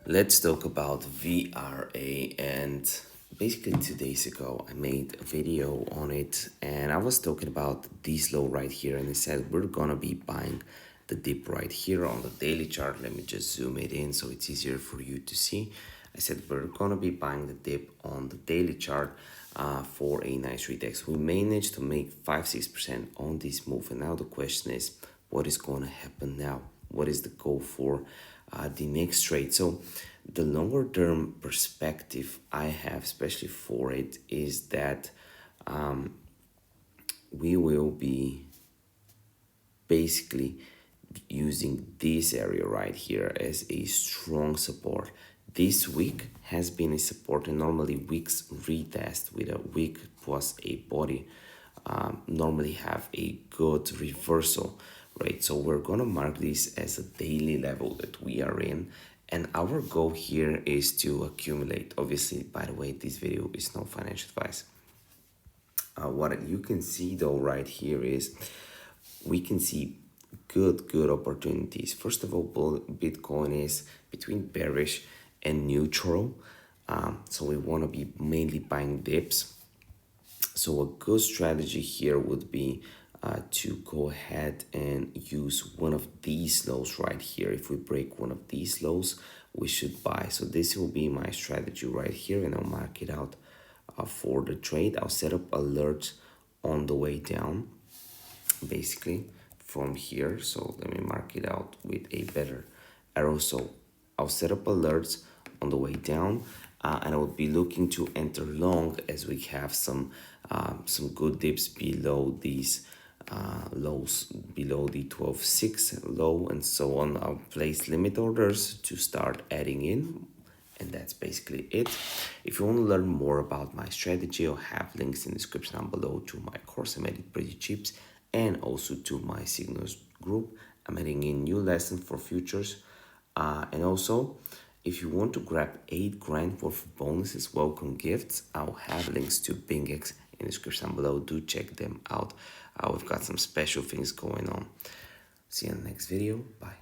Let's talk about VRA. And basically 2 days ago I made a video on it and I was talking about this low right here, and I said we're gonna be buying the dip right here on the daily chart. Let me just zoom it in so it's easier for you to see. I said we're gonna be buying the dip on the daily chart for a nice retest. We managed to make 5-6% on this move, and now the question is what is going to happen now? What is the goal for the next trade? So the longer term perspective I have, especially for it, is that we will be basically using this area right here as a strong support. This week has been a support, and normally weeks retest with a wick plus a body normally have a good reversal, right? So we're gonna mark this as a daily level that we are in, and our goal here is to accumulate. Obviously, by the way, this video is no financial advice. What you can see though right here is we can see good opportunities. First of all, Bitcoin is between bearish and neutral, so we want to be mainly buying dips. So a good strategy here would be to go ahead and use one of these lows right here. If we break one of these lows, we should buy. So this will be my strategy right here, and I'll mark it out for the trade. I'll set up alerts on the way down, basically from here. So let me mark it out with a better arrow. So I'll set up alerts on the way down, and I will be looking to enter long as we have some good dips below these lows, below the 12.6 low and so on. I'll place limit orders to start adding in, and that's basically it. If you want to learn more about my strategy, I'll have links in the description down below to my course. I made it pretty cheap, and also to my signals group. I'm adding in new lessons for futures, and also if you want to grab 8 grand worth of bonuses, welcome gifts, I'll have links to BingX in the description down below. Do check them out. We've got some special things going on. See you in the next video. Bye.